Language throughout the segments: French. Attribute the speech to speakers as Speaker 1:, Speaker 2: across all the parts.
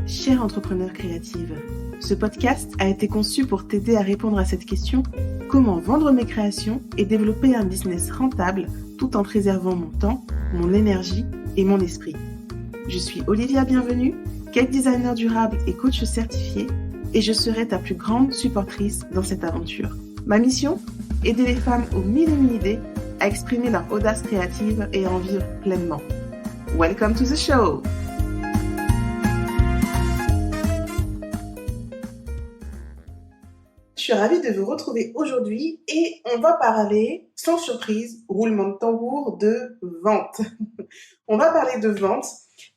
Speaker 1: Chère entrepreneur créative, ce podcast a été conçu pour t'aider à répondre à cette question: comment vendre mes créations et développer un business rentable tout en préservant mon temps, mon énergie et mon esprit. Je suis Olivia Bienvenue, cake designer durable et coach certifié, et je serai ta plus grande supportrice dans cette aventure. Ma mission: aider les femmes aux mille et une idées à exprimer leur audace créative et à en vivre pleinement. Welcome to the show! Je suis ravie de vous retrouver aujourd'hui et on va parler, sans surprise, roulement de tambour, de vente. On va parler de vente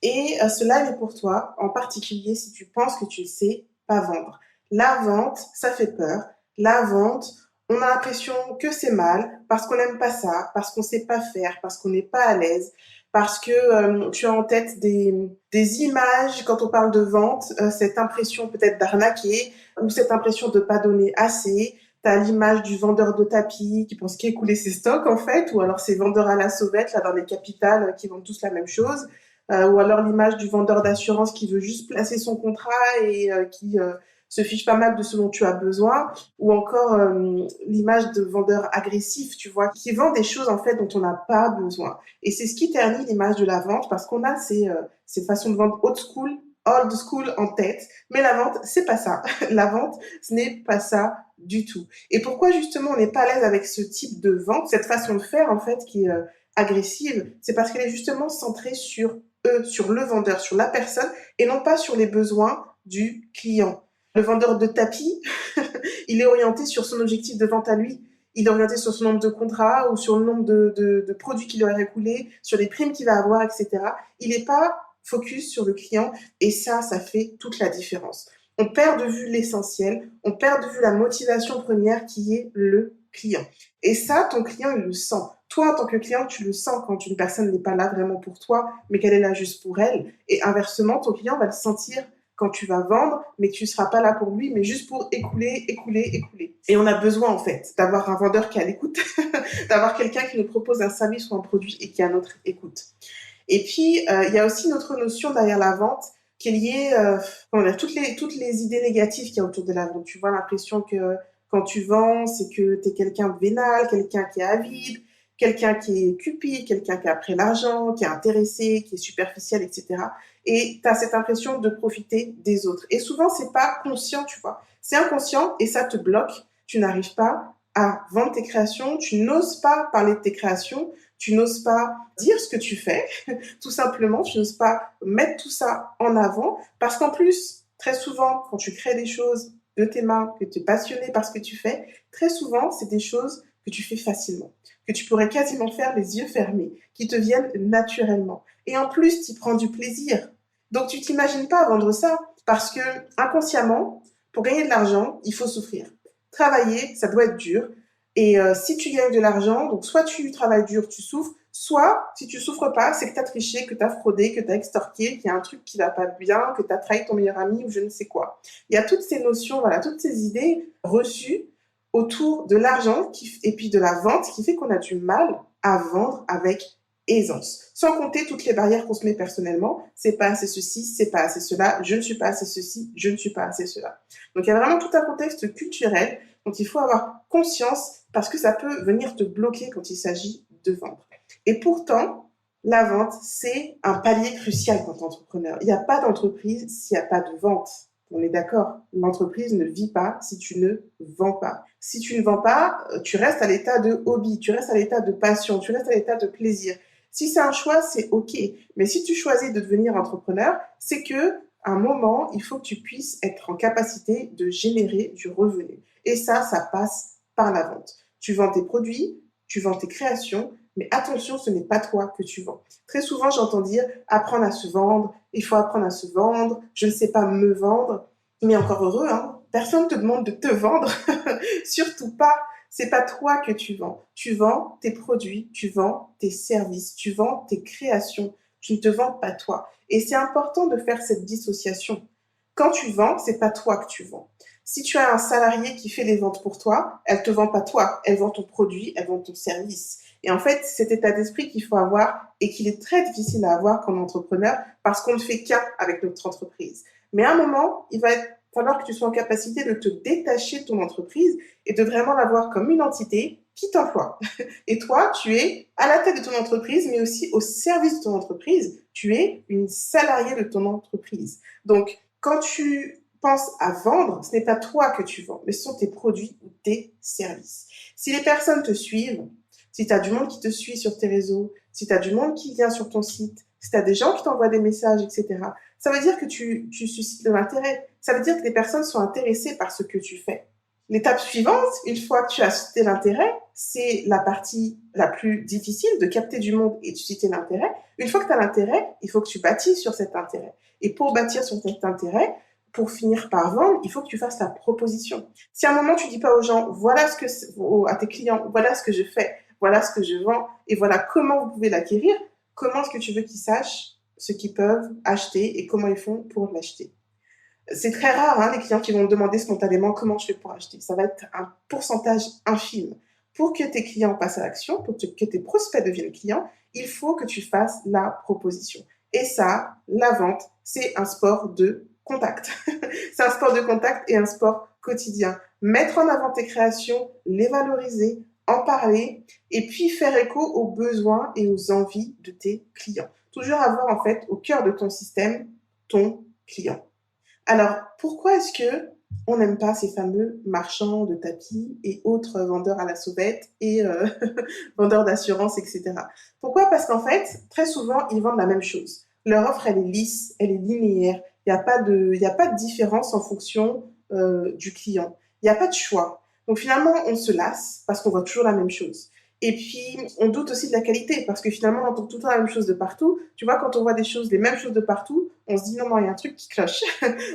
Speaker 1: et cela est pour toi, en particulier si tu penses que tu ne sais pas vendre. La vente, ça fait peur. La vente, on a l'impression que c'est mal parce qu'on n'aime pas ça, parce qu'on ne sait pas faire, parce qu'on n'est pas à l'aise, parce que tu as en tête des images quand on parle de vente, cette impression peut-être d'arnaquer ou cette impression de ne pas donner assez. Tu as l'image du vendeur de tapis qui pense qu'écouler ses stocks en fait, ou alors ces vendeurs à la sauvette là dans les capitales qui vendent tous la même chose, ou alors l'image du vendeur d'assurance qui veut juste placer son contrat et qui se fiche pas mal de ce dont tu as besoin, ou encore l'image de vendeur agressif, tu vois, qui vend des choses en fait dont on n'a pas besoin. Et c'est ce qui ternit l'image de la vente parce qu'on a ces façons de vendre old school en tête, mais la vente, c'est pas ça. La vente, ce n'est pas ça du tout. Et pourquoi justement on n'est pas à l'aise avec ce type de vente, cette façon de faire en fait qui est agressive, c'est parce qu'elle est justement centrée sur eux, sur le vendeur, sur la personne, et non pas sur les besoins du client. Le vendeur de tapis, il est orienté sur son objectif de vente à lui. Il est orienté sur son nombre de contrats ou sur le nombre de produits qu'il aurait écoulés, sur les primes qu'il va avoir, etc. Il n'est pas focus sur le client et ça fait toute la différence. On perd de vue l'essentiel, on perd de vue la motivation première qui est le client. Et ça, ton client, il le sent. Toi, en tant que client, tu le sens quand une personne n'est pas là vraiment pour toi, mais qu'elle est là juste pour elle. Et inversement, ton client va le sentir quand tu vas vendre, mais tu ne seras pas là pour lui, mais juste pour écouler. Et on a besoin, en fait, d'avoir un vendeur qui a l'écoute, d'avoir quelqu'un qui nous propose un service ou un produit et qui a notre écoute. Et puis, il y a aussi une autre notion derrière la vente qui est liée à toutes les idées négatives qu'il y a autour de la vente. Tu vois l'impression que quand tu vends, c'est que tu es quelqu'un de vénal, quelqu'un qui est avide, quelqu'un qui est cupide, quelqu'un qui a pris l'argent, qui est intéressé, qui est superficiel, etc. Et tu as cette impression de profiter des autres. Et souvent, c'est pas conscient, tu vois. C'est inconscient et ça te bloque. Tu n'arrives pas à vendre tes créations, tu n'oses pas parler de tes créations, tu n'oses pas dire ce que tu fais, tout simplement, tu n'oses pas mettre tout ça en avant, parce qu'en plus, très souvent, quand tu crées des choses de tes mains, que tu es passionné par ce que tu fais, très souvent, c'est des choses que tu fais facilement, que tu pourrais quasiment faire les yeux fermés, qui te viennent naturellement. Et en plus, tu prends du plaisir. Donc, tu t'imagines pas vendre ça, parce que inconsciemment, pour gagner de l'argent, il faut souffrir. Travailler, ça doit être dur. Et si tu gagnes de l'argent, donc soit tu travailles dur, tu souffres, soit si tu souffres pas, c'est que tu as triché, que tu as fraudé, que tu as extorqué, qu'il y a un truc qui va pas bien, que tu as trahi ton meilleur ami ou je ne sais quoi. Il y a toutes ces notions, voilà, toutes ces idées reçues autour de l'argent et puis de la vente qui fait qu'on a du mal à vendre avec aisance. Sans compter toutes les barrières qu'on se met personnellement. C'est pas assez ceci, c'est pas assez cela, je ne suis pas assez ceci, je ne suis pas assez cela. Donc il y a vraiment tout un contexte culturel dont il faut avoir conscience parce que ça peut venir te bloquer quand il s'agit de vendre. Et pourtant, la vente, c'est un palier crucial quand tu es entrepreneur. Il n'y a pas d'entreprise s'il n'y a pas de vente. On est d'accord, l'entreprise ne vit pas si tu ne vends pas. Si tu ne vends pas, tu restes à l'état de hobby, tu restes à l'état de passion, tu restes à l'état de plaisir. Si c'est un choix, c'est OK. Mais si tu choisis de devenir entrepreneur, c'est que à un moment, il faut que tu puisses être en capacité de générer du revenu. Et ça passe par la vente. Tu vends tes produits, tu vends tes créations, mais attention, ce n'est pas toi que tu vends. Très souvent, j'entends dire apprendre à se vendre, il faut apprendre à se vendre, je ne sais pas me vendre. Mais encore heureux, hein, personne ne te demande de te vendre, surtout pas. C'est pas toi que tu vends. Tu vends tes produits, tu vends tes services, tu vends tes créations. Tu ne te vends pas toi. Et c'est important de faire cette dissociation. Quand tu vends, c'est pas toi que tu vends. Si tu as un salarié qui fait les ventes pour toi, elle te vend pas toi, elle vend ton produit, elle vend ton service. Et en fait, c'est cet état d'esprit qu'il faut avoir et qu'il est très difficile à avoir comme entrepreneur parce qu'on ne fait qu'un avec notre entreprise. Mais à un moment, il va falloir que tu sois en capacité de te détacher de ton entreprise et de vraiment la voir comme une entité qui t'emploie. Et toi, tu es à la tête de ton entreprise, mais aussi au service de ton entreprise. Tu es une salariée de ton entreprise. Donc, quand tu penses à vendre, ce n'est pas toi que tu vends, mais ce sont tes produits ou tes services. Si les personnes te suivent, si tu as du monde qui te suit sur tes réseaux, si tu as du monde qui vient sur ton site, si tu as des gens qui t'envoient des messages, etc., ça veut dire que tu suscites de l'intérêt. Ça veut dire que les personnes sont intéressées par ce que tu fais. L'étape suivante, une fois que tu as suscité l'intérêt, c'est la partie la plus difficile de capter du monde et de susciter l'intérêt. Une fois que tu as l'intérêt, il faut que tu bâtisses sur cet intérêt. Et pour bâtir sur cet intérêt, pour finir par vendre, il faut que tu fasses la proposition. Si à un moment tu dis pas aux gens, voilà ce que à tes clients, voilà ce que je fais, voilà ce que je vends et voilà comment vous pouvez l'acquérir, comment est-ce que tu veux qu'ils sachent ce qu'ils peuvent acheter et comment ils font pour l'acheter? C'est très rare, hein, les clients qui vont me demander spontanément comment je fais pour acheter. Ça va être un pourcentage infime. Pour que tes clients passent à l'action, pour que tes prospects deviennent clients, il faut que tu fasses la proposition. Et ça, la vente, c'est un sport de contact. C'est un sport de contact et un sport quotidien. Mettre en avant tes créations, les valoriser, en parler et puis faire écho aux besoins et aux envies de tes clients. Toujours avoir en fait au cœur de ton système ton client. Alors, pourquoi est-ce que on n'aime pas ces fameux marchands de tapis et autres vendeurs à la sauvette et vendeurs d'assurance, etc. Pourquoi? Parce qu'en fait, très souvent, ils vendent la même chose. Leur offre, elle est lisse, elle est linéaire. Il y a pas de différence en fonction du client. Il n'y a pas de choix. Donc finalement, on se lasse parce qu'on voit toujours la même chose. Et puis, on doute aussi de la qualité parce que finalement, on entend tout le temps la même chose de partout. Tu vois, quand on voit des choses, les mêmes choses de partout, on se dit non, non, il y a un truc qui cloche.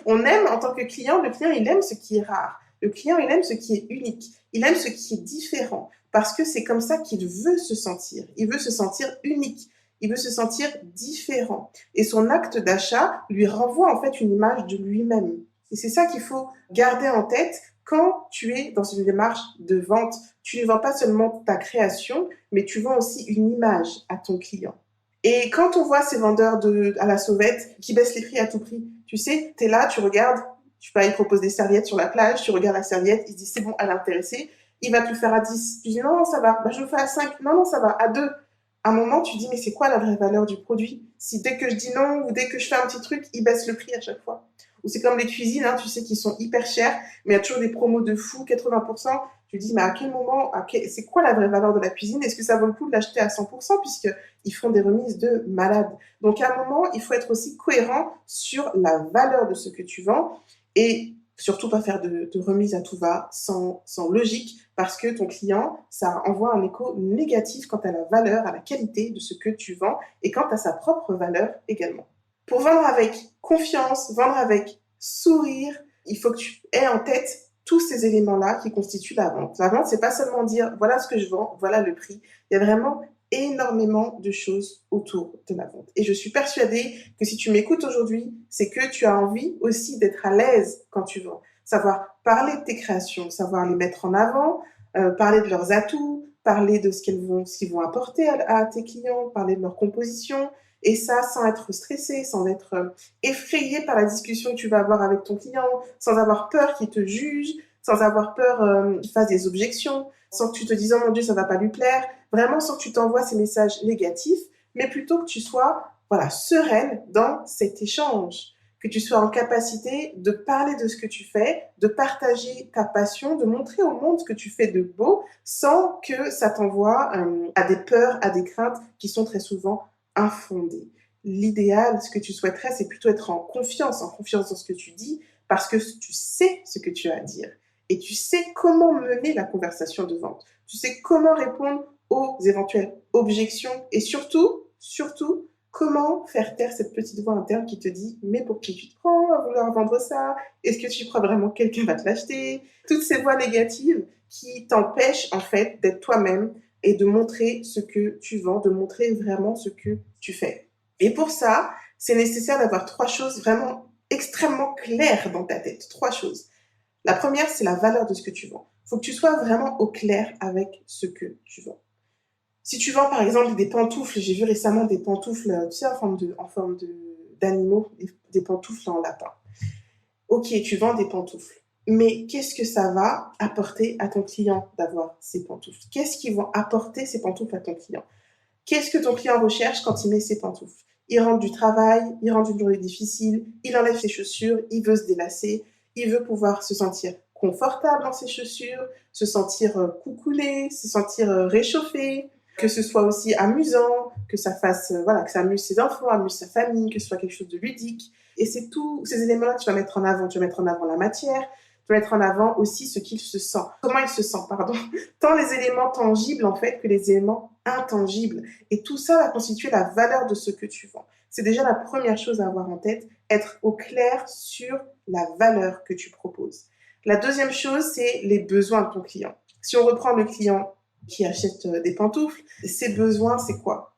Speaker 1: On aime, en tant que client, le client, il aime ce qui est rare. Le client, il aime ce qui est unique. Il aime ce qui est différent parce que c'est comme ça qu'il veut se sentir. Il veut se sentir unique. Il veut se sentir différent. Et son acte d'achat lui renvoie en fait une image de lui-même. Et c'est ça qu'il faut garder en tête quand tu es dans une démarche de vente. Tu ne vends pas seulement ta création, mais tu vends aussi une image à ton client. Et quand on voit ces vendeurs à la sauvette qui baissent les prix à tout prix, tu sais, tu es là, tu regardes, je sais pas, ils proposent des serviettes sur la plage, tu regardes la serviette, ils se disent c'est bon, elle est intéressée, il va te le faire à 10. Tu dis non, non, ça va, bah, je le fais à 5. Non, non, ça va, à 2. À un moment, tu dis mais c'est quoi la vraie valeur du produit? Si dès que je dis non ou dès que je fais un petit truc, ils baissent le prix à chaque fois. Ou c'est comme les cuisines, hein, tu sais, qui sont hyper chères, mais il y a toujours des promos de fou, 80%. Tu dis, mais à quel moment, c'est quoi la vraie valeur de la cuisine? Est-ce que ça vaut le coup de l'acheter à 100% puisqu'ils font des remises de malades? Donc, à un moment, il faut être aussi cohérent sur la valeur de ce que tu vends et surtout pas faire de remises à tout va, sans logique, parce que ton client, ça envoie un écho négatif quant à la valeur, à la qualité de ce que tu vends et quant à sa propre valeur également. Pour vendre avec confiance, vendre avec sourire, il faut que tu aies en tête tous ces éléments-là qui constituent la vente. La vente, c'est pas seulement dire voilà ce que je vends, voilà le prix. Il y a vraiment énormément de choses autour de la vente. Et je suis persuadée que si tu m'écoutes aujourd'hui, c'est que tu as envie aussi d'être à l'aise quand tu vends. Savoir parler de tes créations, savoir les mettre en avant, parler de leurs atouts, parler de ce qu'ils vont apporter à tes clients, parler de leur composition, et ça sans être stressé, sans être effrayé par la discussion que tu vas avoir avec ton client, sans avoir peur qu'il te juge, sans avoir peur qu'il fasse des objections, sans que tu te dises oh mon Dieu ça va pas lui plaire, vraiment sans que tu t'envoies ces messages négatifs, mais plutôt que tu sois voilà sereine dans cet échange, que tu sois en capacité de parler de ce que tu fais, de partager ta passion, de montrer au monde ce que tu fais de beau, sans que ça t'envoie à des peurs, à des craintes qui sont très souvent infondées. L'idéal, ce que tu souhaiterais, c'est plutôt être en confiance dans ce que tu dis, parce que tu sais ce que tu as à dire. Et tu sais comment mener la conversation de vente. Tu sais comment répondre aux éventuelles objections. Et surtout, comment faire taire cette petite voix interne qui te dit « Mais pour qui tu te prends à vouloir vendre ça? Est-ce que tu crois vraiment que quelqu'un va te l'acheter ?» Toutes ces voix négatives qui t'empêchent en fait d'être toi-même et de montrer ce que tu vends, de montrer vraiment ce que tu fais. Et pour ça, c'est nécessaire d'avoir 3 choses vraiment extrêmement claires dans ta tête. 3 choses. La première, c'est la valeur de ce que tu vends. Il faut que tu sois vraiment au clair avec ce que tu vends. Si tu vends par exemple des pantoufles, j'ai vu récemment des pantoufles, tu sais, d'animaux, des pantoufles en lapin. Ok, tu vends des pantoufles. Mais qu'est-ce que ça va apporter à ton client d'avoir ces pantoufles? Qu'est-ce qui vont apporter ces pantoufles à ton client? Qu'est-ce que ton client recherche quand il met ses pantoufles? Il rentre du travail, il rentre d'une journée difficile, il enlève ses chaussures, il veut se délasser, il veut pouvoir se sentir confortable dans ses chaussures, se sentir coucouné, se sentir réchauffé, que ce soit aussi amusant, que ça fasse, voilà, que ça amuse ses enfants, amuse sa famille, que ce soit quelque chose de ludique. Et c'est tous ces éléments-là que tu vas mettre en avant. Tu vas mettre en avant la matière, tu vas mettre en avant aussi ce qu'il se sent. Comment il se sent, pardon. Tant les éléments tangibles, en fait, que les éléments intangibles. Et tout ça va constituer la valeur de ce que tu vends. C'est déjà la première chose à avoir en tête, être au clair sur la valeur que tu proposes. La deuxième chose, c'est les besoins de ton client. Si on reprend le client qui achète des pantoufles, ses besoins, c'est quoi?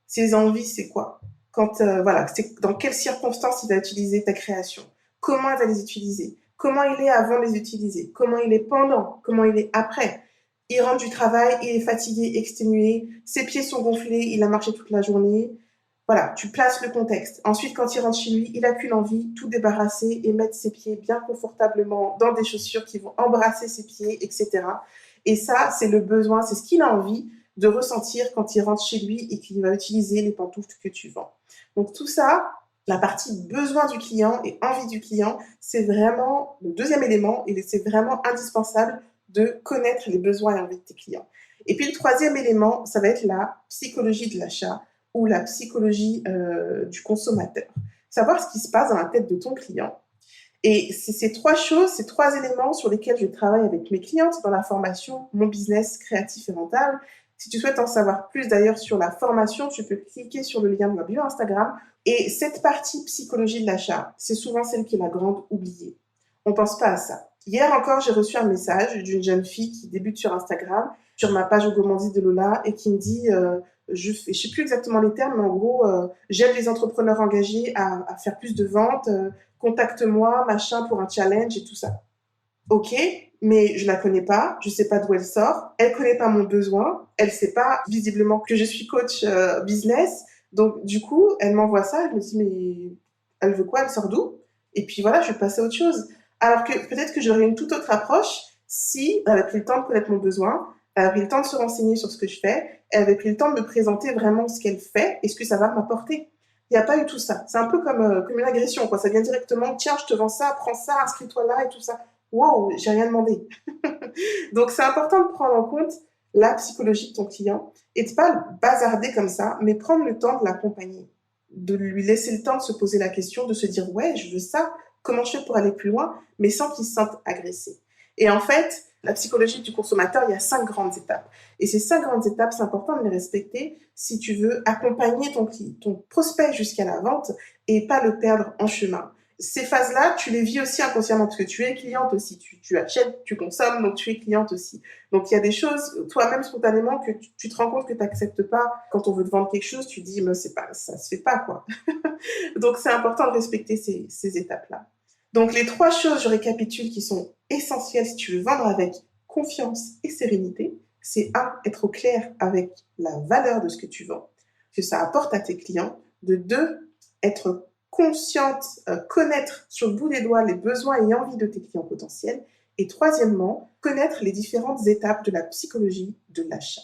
Speaker 1: Ses envies, c'est quoi? Voilà, c'est dans quelles circonstances il va utiliser ta création? Comment il va les utiliser? Comment il est avant de les utiliser? Comment il est pendant? Comment il est après? Il rentre du travail, il est fatigué, exténué, ses pieds sont gonflés, il a marché toute la journée. Voilà, tu places le contexte. Ensuite, quand il rentre chez lui, il n'a qu'une envie, tout débarrasser et mettre ses pieds bien confortablement dans des chaussures qui vont embrasser ses pieds, etc. Et ça, c'est le besoin, c'est ce qu'il a envie de ressentir quand il rentre chez lui et qu'il va utiliser les pantoufles que tu vends. Donc tout ça, la partie besoin du client et envie du client, c'est vraiment le deuxième élément et c'est vraiment indispensable de connaître les besoins et envies de tes clients. Et puis le troisième élément, ça va être la psychologie de l'achat ou la psychologie du consommateur. Savoir ce qui se passe dans la tête de ton client. Et c'est ces trois choses, ces trois éléments sur lesquels je travaille avec mes clientes dans la formation Mon business créatif et rentable. Si tu souhaites en savoir plus d'ailleurs sur la formation, tu peux cliquer sur le lien de ma bio Instagram. Et cette partie psychologie de l'achat, c'est souvent celle qui est la grande oubliée. On ne pense pas à ça. Hier encore, j'ai reçu un message d'une jeune fille qui débute sur Instagram, sur ma page Gourmandise de Lola, et qui me dit, je ne sais plus exactement les termes, mais en gros, j'aide les entrepreneurs engagés à faire plus de ventes, contacte-moi, machin, pour un challenge et tout ça. Ok, mais je la connais pas, je sais pas d'où elle sort, elle connaît pas mon besoin, elle sait pas visiblement que je suis coach business, donc du coup, elle m'envoie ça, elle me dit mais elle veut quoi, elle sort d'où? Et puis voilà, je vais passer à autre chose. Alors que peut-être que j'aurais une toute autre approche si elle avait pris le temps de connaître mon besoin, elle avait pris le temps de se renseigner sur ce que je fais, elle avait pris le temps de me présenter vraiment ce qu'elle fait et ce que ça va m'apporter. Il n'y a pas eu tout ça. C'est un peu comme une agression, quoi. Ça vient directement, tiens, je te vends ça, prends ça, inscris-toi là et tout ça. Wow, j'ai rien demandé. Donc, c'est important de prendre en compte la psychologie de ton client et de pas le bazarder comme ça, mais prendre le temps de l'accompagner, de lui laisser le temps de se poser la question, de se dire, ouais, je veux ça, comment je fais pour aller plus loin, mais sans qu'il se sente agressé. Et en fait, la psychologie du consommateur, il y a 5 grandes étapes. Et ces 5 grandes étapes, c'est important de les respecter si tu veux accompagner ton prospect jusqu'à la vente et pas le perdre en chemin. Ces phases-là, tu les vis aussi inconsciemment parce que tu es cliente aussi. Tu achètes, tu consommes, donc tu es cliente aussi. Donc il y a des choses, toi-même spontanément, que tu te rends compte que tu n'acceptes pas. Quand on veut te vendre quelque chose, tu dis, mais c'est pas, ça se fait pas, quoi. Donc c'est important de respecter ces étapes-là. Donc les 3 choses, je récapitule, qui sont essentielles si tu veux vendre avec confiance et sérénité, c'est 1, être au clair avec la valeur de ce que tu vends, que ça apporte à tes clients. De 2, être consciente, connaître sur le bout des doigts les besoins et envies de tes clients potentiels. Et troisièmement, connaître les différentes étapes de la psychologie de l'achat.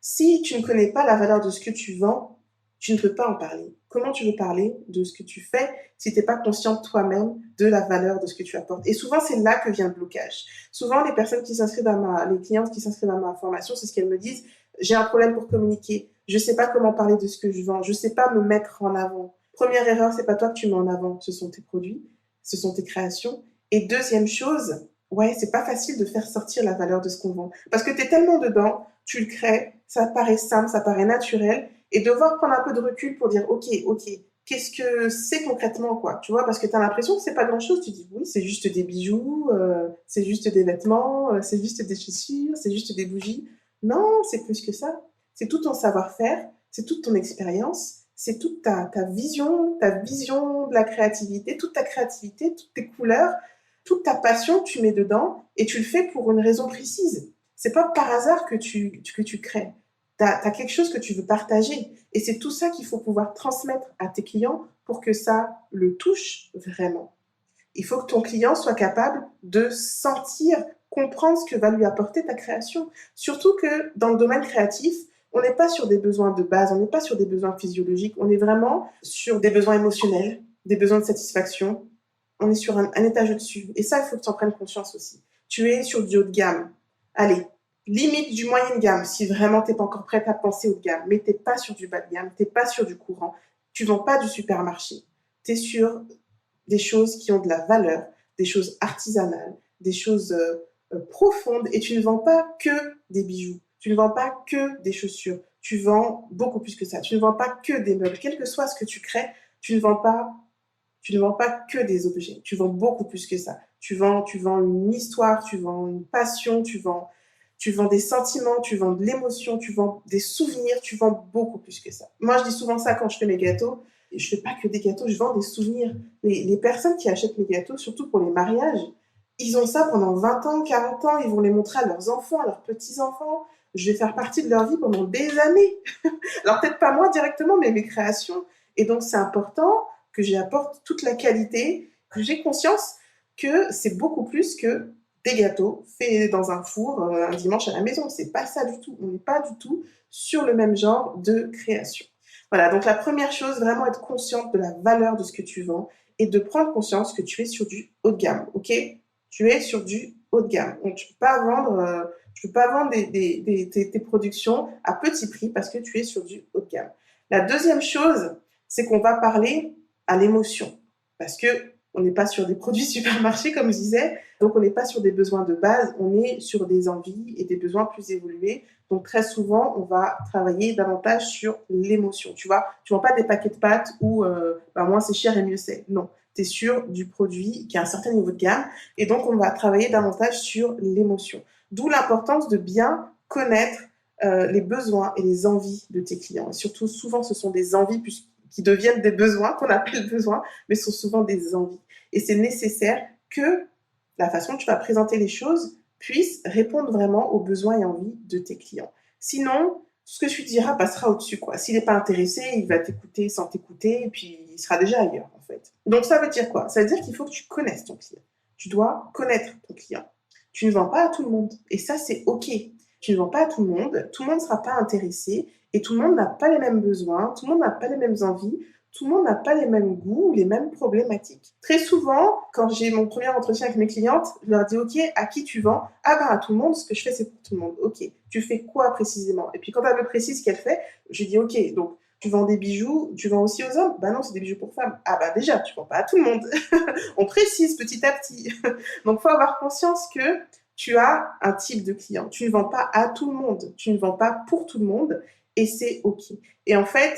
Speaker 1: Si tu ne connais pas la valeur de ce que tu vends, tu ne peux pas en parler. Comment tu veux parler de ce que tu fais si tu n'es pas consciente toi-même de la valeur de ce que tu apportes? Et souvent, c'est là que vient le blocage. Souvent, les personnes qui s'inscrivent les clientes qui s'inscrivent à ma formation, c'est ce qu'elles me disent. J'ai un problème pour communiquer. Je ne sais pas comment parler de ce que je vends. Je ne sais pas me mettre en avant. Première erreur, c'est pas toi que tu mets en avant. Ce sont tes produits, ce sont tes créations. Et deuxième chose, ouais, c'est pas facile de faire sortir la valeur de ce qu'on vend. Parce que tu es tellement dedans, tu le crées, ça paraît simple, ça paraît naturel, et devoir prendre un peu de recul pour dire, ok, qu'est-ce que c'est concrètement, quoi, tu vois, parce que tu as l'impression que c'est pas grand-chose, tu dis, oui, c'est juste des bijoux, c'est juste des vêtements, c'est juste des chaussures, c'est juste des bougies. Non, c'est plus que ça. C'est tout ton savoir-faire, c'est toute ton expérience, c'est toute ta vision de la créativité, toute ta créativité, toutes tes couleurs, toute ta passion que tu mets dedans, et tu le fais pour une raison précise. C'est pas par hasard que tu crées. Tu as quelque chose que tu veux partager. Et c'est tout ça qu'il faut pouvoir transmettre à tes clients pour que ça le touche vraiment. Il faut que ton client soit capable de sentir, comprendre ce que va lui apporter ta création. Surtout que dans le domaine créatif, on n'est pas sur des besoins de base, on n'est pas sur des besoins physiologiques, on est vraiment sur des besoins émotionnels, des besoins de satisfaction. On est sur un étage au-dessus. Et ça, il faut que tu en prennes conscience aussi. Tu es sur du haut de gamme. Allez, limite du moyen de gamme, si vraiment tu n'es pas encore prête à penser haut de gamme, mais tu n'es pas sur du bas de gamme, tu n'es pas sur du courant, tu ne vends pas du supermarché. Tu es sur des choses qui ont de la valeur, des choses artisanales, des choses profondes, et tu ne vends pas que des bijoux, tu ne vends pas que des chaussures, tu vends beaucoup plus que ça, tu ne vends pas que des meubles, quel que soit ce que tu crées, tu ne vends pas que des objets, tu vends beaucoup plus que ça. Tu vends une histoire, tu vends une passion, tu vends des sentiments, tu vends de l'émotion, tu vends des souvenirs, tu vends beaucoup plus que ça. Moi, je dis souvent ça quand je fais mes gâteaux. Et je fais pas que des gâteaux, je vends des souvenirs. Les personnes qui achètent mes gâteaux, surtout pour les mariages, ils ont ça pendant 20 ans, 40 ans, ils vont les montrer à leurs enfants, à leurs petits-enfants. Je vais faire partie de leur vie pendant des années. Alors peut-être pas moi directement, mais mes créations. Et donc c'est important que j'apporte toute la qualité, que j'ai conscience que c'est beaucoup plus que des gâteaux faits dans un four un dimanche à la maison. C'est pas ça du tout. On n'est pas du tout sur le même genre de création. Voilà, donc la première chose, vraiment être consciente de la valeur de ce que tu vends et de prendre conscience que tu es sur du haut de gamme, ok? Tu es sur du haut de gamme. Donc tu peux pas vendre tes productions à petit prix parce que tu es sur du haut de gamme. La deuxième chose, c'est qu'on va parler à l'émotion parce que on n'est pas sur des produits supermarchés comme je disais, donc on n'est pas sur des besoins de base, on est sur des envies et des besoins plus évolués. Donc très souvent, on va travailler davantage sur l'émotion. Tu vois, tu vends pas des paquets de pâtes où moins c'est cher et mieux c'est. Non, tu es sur du produit qui a un certain niveau de gamme et donc on va travailler davantage sur l'émotion. D'où l'importance de bien connaître les besoins et les envies de tes clients. Et surtout, souvent, ce sont des envies qui deviennent des besoins, qu'on appelle besoins, mais ce sont souvent des envies. Et c'est nécessaire que la façon dont tu vas présenter les choses puisse répondre vraiment aux besoins et envies de tes clients. Sinon, tout ce que tu diras passera au-dessus, quoi. S'il n'est pas intéressé, il va t'écouter sans t'écouter, et puis il sera déjà ailleurs, en fait. Donc ça veut dire quoi? Ça veut dire qu'il faut que tu connaisses ton client. Tu dois connaître ton client. Tu ne vends pas à tout le monde. Et ça, c'est OK. Tu ne vends pas à tout le monde ne sera pas intéressé, et tout le monde n'a pas les mêmes besoins, tout le monde n'a pas les mêmes envies, tout le monde n'a pas les mêmes goûts ou les mêmes problématiques. Très souvent, quand j'ai mon premier entretien avec mes clientes, je leur dis, OK, à qui tu vends? Ah ben à tout le monde, ce que je fais, c'est pour tout le monde. OK, tu fais quoi précisément? Et puis quand elle me précise ce qu'elle fait, je dis, OK, donc tu vends des bijoux, tu vends aussi aux hommes? Ben non, c'est des bijoux pour femmes. Ah ben déjà, tu vends pas à tout le monde. On précise petit à petit. Donc il faut avoir conscience que tu as un type de client. Tu ne vends pas à tout le monde, tu ne vends pas pour tout le monde et c'est OK. Et en fait,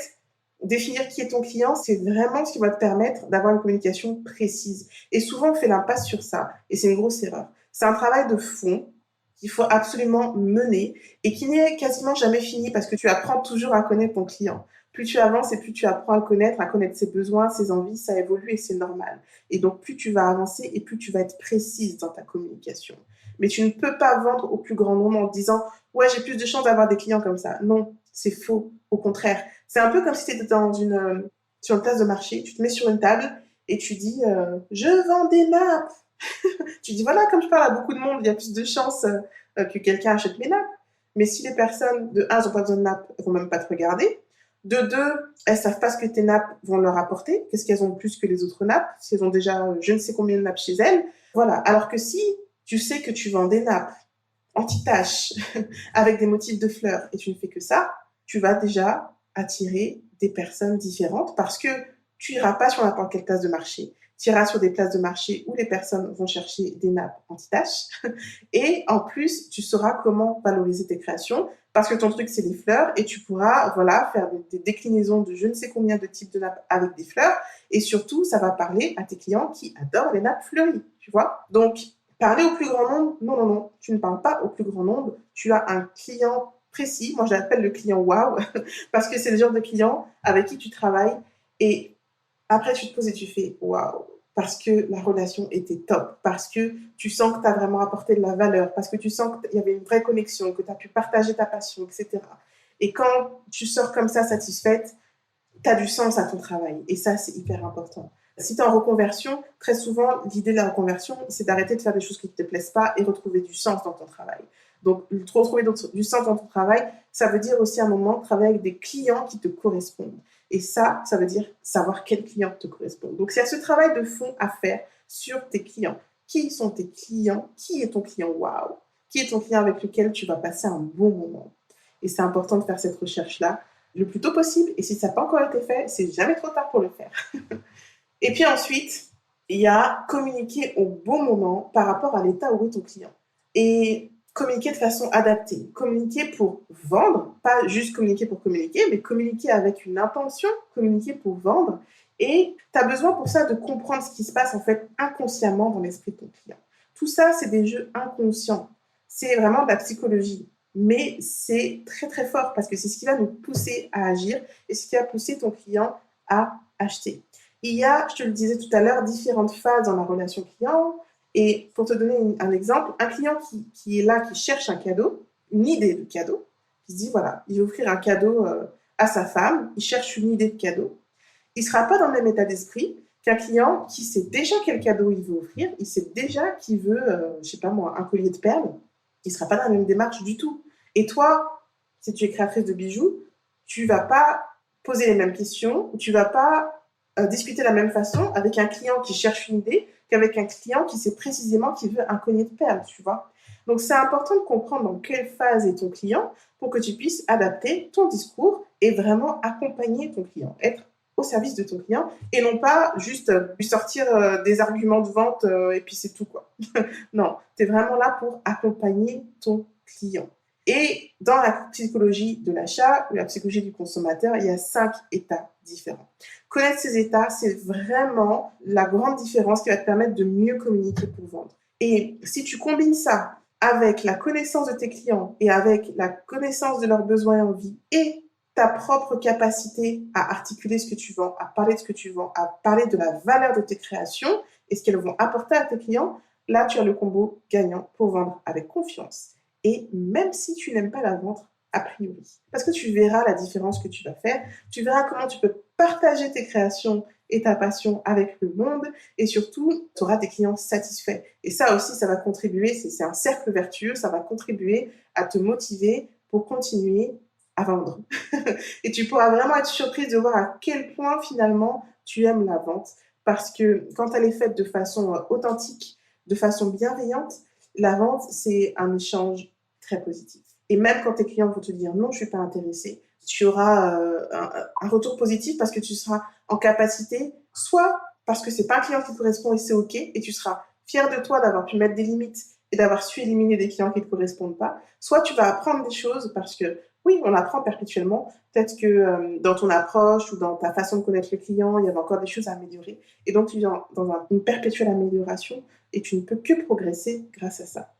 Speaker 1: définir qui est ton client, c'est vraiment ce qui va te permettre d'avoir une communication précise. Et souvent, on fait l'impasse sur ça et c'est une grosse erreur. C'est un travail de fond qu'il faut absolument mener et qui n'est quasiment jamais fini parce que tu apprends toujours à connaître ton client. Plus tu avances et plus tu apprends à connaître ses besoins, ses envies, ça évolue et c'est normal. Et donc, plus tu vas avancer et plus tu vas être précise dans ta communication. Mais tu ne peux pas vendre au plus grand nombre en disant « Ouais, j'ai plus de chances d'avoir des clients comme ça ». Non, c'est faux. Au contraire, c'est un peu comme si tu étais sur une place de marché, tu te mets sur une table et tu dis je vends des nappes. Tu dis voilà, comme je parle à beaucoup de monde, il y a plus de chances que quelqu'un achète mes nappes. Mais si les personnes, de un, n'ont pas besoin de nappes, elles vont même pas te regarder. De deux, elles savent pas ce que tes nappes vont leur apporter. Qu'est-ce qu'elles ont de plus que les autres nappes? Si elles ont déjà je ne sais combien de nappes chez elles. Voilà. Alors que si tu sais que tu vends des nappes anti-taches avec des motifs de fleurs et tu ne fais que ça, tu vas déjà attirer des personnes différentes parce que tu iras pas sur n'importe quelle place de marché. Tu iras sur des places de marché où les personnes vont chercher des nappes anti-taches et en plus, tu sauras comment valoriser tes créations parce que ton truc, c'est les fleurs et tu pourras voilà, faire des déclinaisons de je ne sais combien de types de nappes avec des fleurs et surtout, ça va parler à tes clients qui adorent les nappes fleuries, tu vois. Donc, parler au plus grand nombre, non, non, non, tu ne parles pas au plus grand nombre, tu as un client précis, moi je l'appelle le client wow, parce que c'est le genre de client avec qui tu travailles et après tu te poses et tu fais waouh, parce que la relation était top, parce que tu sens que tu as vraiment apporté de la valeur, parce que tu sens qu'il y avait une vraie connexion, que tu as pu partager ta passion, etc. Et quand tu sors comme ça satisfaite, tu as du sens à ton travail. Et ça, c'est hyper important. Si tu es en reconversion, très souvent, l'idée de la reconversion, c'est d'arrêter de faire des choses qui ne te plaisent pas et retrouver du sens dans ton travail. Donc, retrouver du sens dans ton travail, ça veut dire aussi à un moment travailler avec des clients qui te correspondent. Et ça veut dire savoir quels clients te correspondent. Donc, c'est à ce travail de fond à faire sur tes clients. Qui sont tes clients? Qui est ton client? Waouh! Qui est ton client avec lequel tu vas passer un bon moment? Et c'est important de faire cette recherche-là le plus tôt possible. Et si ça n'a pas encore été fait, c'est jamais trop tard pour le faire. Et puis ensuite, il y a communiquer au bon moment par rapport à l'état où est ton client. Et communiquer de façon adaptée. Communiquer pour vendre, pas juste communiquer pour communiquer, mais communiquer avec une intention, communiquer pour vendre. Et tu as besoin pour ça de comprendre ce qui se passe en fait inconsciemment dans l'esprit de ton client. Tout ça, c'est des jeux inconscients. C'est vraiment de la psychologie. Mais c'est très très fort parce que c'est ce qui va nous pousser à agir et ce qui va pousser ton client à acheter. Il y a, je te le disais tout à l'heure, différentes phases dans la relation client. Et pour te donner un exemple, un client qui est là, qui cherche un cadeau, une idée de cadeau, qui se dit, voilà, il veut offrir un cadeau à sa femme, il cherche une idée de cadeau, il ne sera pas dans le même état d'esprit qu'un client qui sait déjà quel cadeau il veut offrir, il sait déjà qu'il veut, je ne sais pas moi, un collier de perles, il ne sera pas dans la même démarche du tout. Et toi, si tu es créatrice de bijoux, tu ne vas pas poser les mêmes questions, tu ne vas pas discuter de la même façon avec un client qui cherche une idée qu'avec un client qui sait précisément qu'il veut un collier de perles, tu vois. Donc, c'est important de comprendre dans quelle phase est ton client pour que tu puisses adapter ton discours et vraiment accompagner ton client, être au service de ton client et non pas juste lui sortir des arguments de vente et puis c'est tout, quoi. Non, tu es vraiment là pour accompagner ton client. Et dans la psychologie de l'achat, la psychologie du consommateur, il y a 5 états différents. Connaître ces états, c'est vraiment la grande différence qui va te permettre de mieux communiquer pour vendre. Et si tu combines ça avec la connaissance de tes clients et avec la connaissance de leurs besoins et envies et ta propre capacité à articuler ce que tu vends, à parler de ce que tu vends, à parler de la valeur de tes créations et ce qu'elles vont apporter à tes clients, là, tu as le combo gagnant pour vendre avec confiance. Et même si tu n'aimes pas la vente, a priori, parce que tu verras la différence que tu vas faire, tu verras comment tu peux partager tes créations et ta passion avec le monde, et surtout, tu auras tes clients satisfaits. Et ça aussi, ça va contribuer, c'est un cercle vertueux, ça va contribuer à te motiver pour continuer à vendre. Et tu pourras vraiment être surprise de voir à quel point finalement tu aimes la vente, parce que quand elle est faite de façon authentique, de façon bienveillante, la vente, c'est un échange très positif. Et même quand tes clients vont te dire non, je ne suis pas intéressé, tu auras un retour positif parce que tu seras en capacité, soit parce que ce n'est pas un client qui te correspond et c'est OK, et tu seras fier de toi d'avoir pu mettre des limites et d'avoir su éliminer des clients qui ne te correspondent pas, soit tu vas apprendre des choses parce que oui, on apprend perpétuellement. Peut-être que dans ton approche ou dans ta façon de connaître le client, il y avait encore des choses à améliorer. Et donc, tu viens dans une perpétuelle amélioration et tu ne peux que progresser grâce à ça.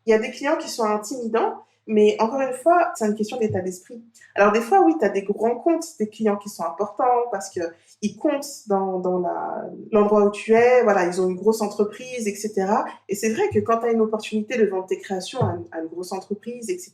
Speaker 1: Il y a des clients qui sont intimidants, mais encore une fois, c'est une question d'état d'esprit. Alors des fois, oui, tu as des grands comptes, des clients qui sont importants parce qu'ils comptent dans l'endroit où tu es, voilà, ils ont une grosse entreprise, etc. Et c'est vrai que quand tu as une opportunité de vendre tes créations à une grosse entreprise, etc.,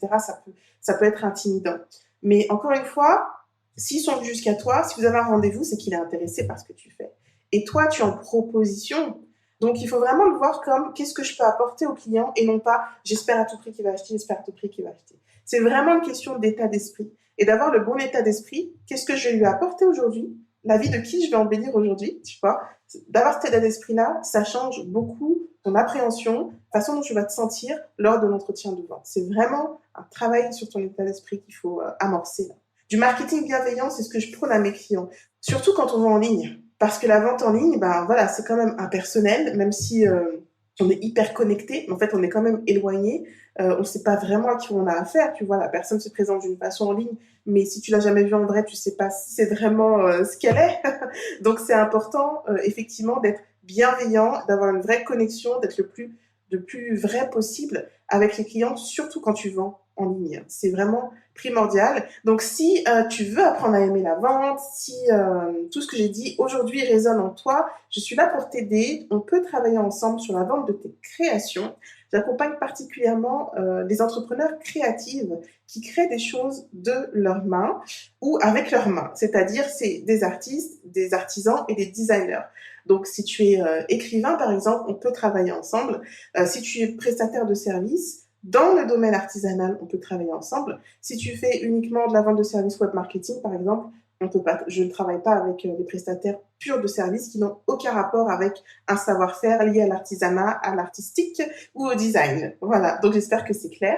Speaker 1: ça peut être intimidant. Mais encore une fois, s'ils sont venus jusqu'à toi, si vous avez un rendez-vous, c'est qu'il est intéressé par ce que tu fais. Et toi, tu es en proposition. Donc, il faut vraiment le voir comme qu'est-ce que je peux apporter au client et non pas j'espère à tout prix qu'il va acheter, j'espère à tout prix qu'il va acheter. C'est vraiment une question d'état d'esprit et d'avoir le bon état d'esprit. Qu'est-ce que je vais lui apporter aujourd'hui? La vie de qui je vais embellir aujourd'hui, tu vois? D'avoir cet état d'esprit-là, ça change beaucoup ton appréhension, la façon dont tu vas te sentir lors de l'entretien de vente. C'est vraiment un travail sur ton état d'esprit qu'il faut amorcer là. Du marketing bienveillant, c'est ce que je prône à mes clients, surtout quand on vend en ligne. Parce que la vente en ligne, ben voilà, c'est quand même impersonnel, même si on est hyper connecté, mais en fait on est quand même éloigné. On ne sait pas vraiment à qui on a affaire. Tu vois, la personne se présente d'une façon en ligne, mais si tu l'as jamais vue en vrai, tu sais pas si c'est vraiment ce qu'elle est. Donc c'est important effectivement d'être bienveillant, d'avoir une vraie connexion, d'être le plus vrai possible avec les clients, surtout quand tu vends en ligne. C'est vraiment primordial. Donc, si tu veux apprendre à aimer la vente, si tout ce que j'ai dit aujourd'hui résonne en toi, je suis là pour t'aider. On peut travailler ensemble sur la vente de tes créations. J'accompagne particulièrement les entrepreneurs créatifs qui créent des choses de leurs mains ou avec leurs mains. C'est-à-dire, c'est des artistes, des artisans et des designers. Donc, si tu es écrivain, par exemple, on peut travailler ensemble. Si tu es prestataire de services, dans le domaine artisanal, on peut travailler ensemble. Si tu fais uniquement de la vente de services web marketing, par exemple, on peut pas, je ne travaille pas avec des prestataires purs de services qui n'ont aucun rapport avec un savoir-faire lié à l'artisanat, à l'artistique ou au design. Voilà, donc j'espère que c'est clair.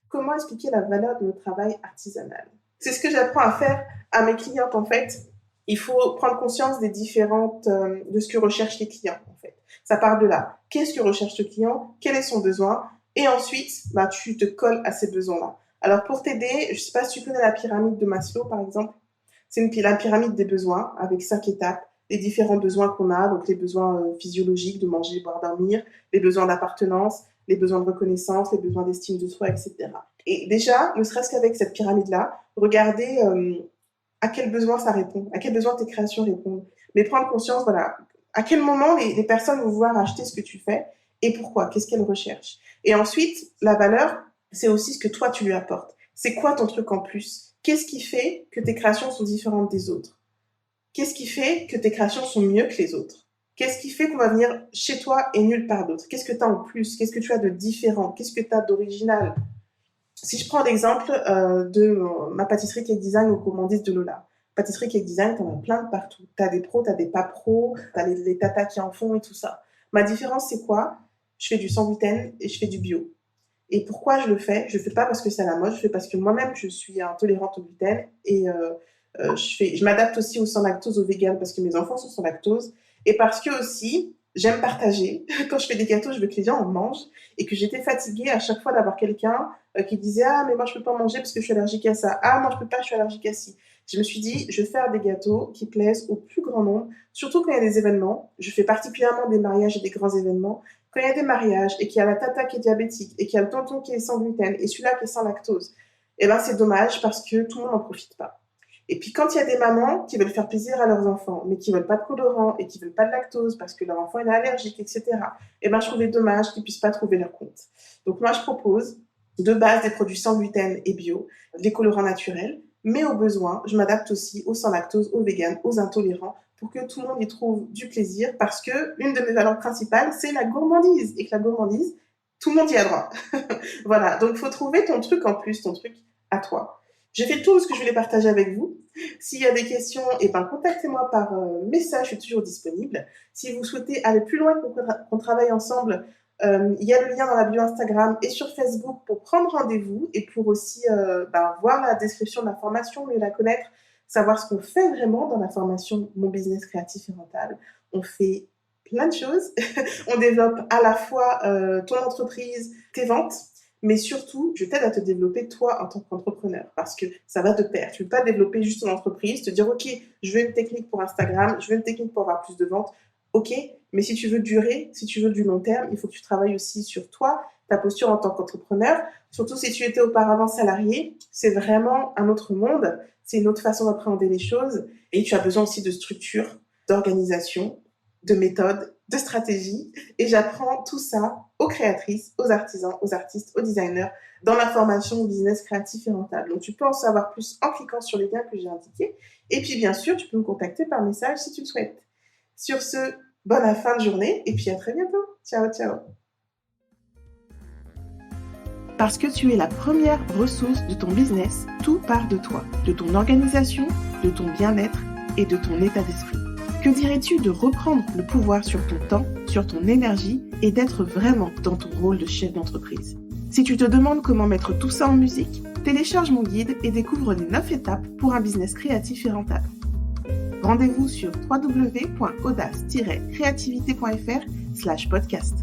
Speaker 1: Comment expliquer la valeur de notre travail artisanal? C'est ce que j'apprends à faire à mes clientes, en fait. Il faut prendre conscience des différentes, de ce que recherchent les clients, en fait. Ça part de là. Qu'est-ce que recherche le client? Quel est son besoin? Et ensuite, tu te colles à ces besoins-là. Alors, pour t'aider, je ne sais pas si tu connais la pyramide de Maslow, par exemple. C'est la pyramide des besoins avec 5 étapes, les différents besoins qu'on a, donc les besoins physiologiques de manger, boire, dormir, les besoins d'appartenance, les besoins de reconnaissance, les besoins d'estime de soi, etc. Et déjà, ne serait-ce qu'avec cette pyramide-là, regardez à quel besoin ça répond, à quel besoin tes créations répondent. Mais prendre conscience, voilà, à quel moment les personnes vont vouloir acheter ce que tu fais et pourquoi, qu'est-ce qu'elles recherchent. Et ensuite, la valeur, c'est aussi ce que toi, tu lui apportes. C'est quoi ton truc en plus? Qu'est-ce qui fait que tes créations sont différentes des autres? Qu'est-ce qui fait que tes créations sont mieux que les autres? Qu'est-ce qui fait qu'on va venir chez toi et nulle part d'autre? Qu'est-ce que tu as en plus? Qu'est-ce que tu as de différent? Qu'est-ce que tu as d'original? Si je prends l'exemple de ma pâtisserie Cake Design aux commandites de Lola. Pâtisserie Cake Design, t'en as plein de partout. T'as des pros, t'as des pas pros, t'as les tatas qui en font et tout ça. Ma différence, c'est quoi? Je fais du sans gluten et je fais du bio. Et pourquoi je le fais? Je le fais pas parce que c'est à la mode, je le fais parce que moi-même, je suis intolérante au gluten et je m'adapte aussi au sans lactose, au vegan parce que mes enfants sont sans lactose et parce que aussi, j'aime partager. Quand je fais des gâteaux, je veux que les gens en mangent et que j'étais fatiguée à chaque fois d'avoir quelqu'un qui disait « Ah, mais moi, je peux pas manger parce que je suis allergique à ça. Ah, moi, je peux pas, je suis allergique à ci. » Je me suis dit, je vais faire des gâteaux qui plaisent au plus grand nombre, surtout quand il y a des événements. Je fais particulièrement des mariages et des grands événements. Quand il y a des mariages et qu'il y a la tata qui est diabétique et qu'il y a le tonton qui est sans gluten et celui-là qui est sans lactose, eh ben, c'est dommage parce que tout le monde n'en profite pas. Et puis, quand il y a des mamans qui veulent faire plaisir à leurs enfants, mais qui veulent pas de colorant et qui veulent pas de lactose parce que leur enfant est allergique, etc., eh ben, je trouvais dommage qu'ils puissent pas trouver leur compte. Donc, moi, je propose de base des produits sans gluten et bio, des colorants naturels, mais au besoin, je m'adapte aussi aux sans lactose, aux véganes, aux intolérants, pour que tout le monde y trouve du plaisir, parce que l'une de mes valeurs principales, c'est la gourmandise, et que la gourmandise, tout le monde y a droit. Voilà, donc il faut trouver ton truc en plus, ton truc à toi. J'ai fait tout ce que je voulais partager avec vous. S'il y a des questions, eh ben, contactez-moi par message, je suis toujours disponible. Si vous souhaitez aller plus loin, qu'on travaille ensemble, il y a le lien dans la bio Instagram et sur Facebook pour prendre rendez-vous et pour aussi voir la description de la formation, mieux la connaître, savoir ce qu'on fait vraiment dans la formation Mon business créatif et rentable. On fait plein de choses. On développe à la fois ton entreprise, tes ventes, mais surtout, je t'aide à te développer toi en tant qu'entrepreneur parce que ça va de pair. Tu ne veux pas développer juste ton entreprise, te dire « Ok, je veux une technique pour Instagram, je veux une technique pour avoir plus de ventes. » Ok, mais si tu veux durer, si tu veux du long terme, il faut que tu travailles aussi sur toi, ta posture en tant qu'entrepreneur. Surtout si tu étais auparavant salarié, c'est vraiment un autre monde, c'est une autre façon d'appréhender les choses et tu as besoin aussi de structure, d'organisation, de méthode, de stratégie. Et j'apprends tout ça aux créatrices, aux artisans, aux artistes, aux designers dans la formation business créatif et rentable. Donc tu peux en savoir plus en cliquant sur les liens que j'ai indiqués. Et puis bien sûr, tu peux me contacter par message si tu le souhaites. Sur ce, bonne fin de journée et puis à très bientôt. Ciao, ciao. Parce que tu es la première ressource de ton business, tout part de toi, de ton organisation, de ton bien-être et de ton état d'esprit. Que dirais-tu de reprendre le pouvoir sur ton temps, sur ton énergie et d'être vraiment dans ton rôle de chef d'entreprise? Si tu te demandes comment mettre tout ça en musique, télécharge mon guide et découvre les 9 étapes pour un business créatif et rentable. Rendez-vous sur www.audace-creativité.fr/podcast.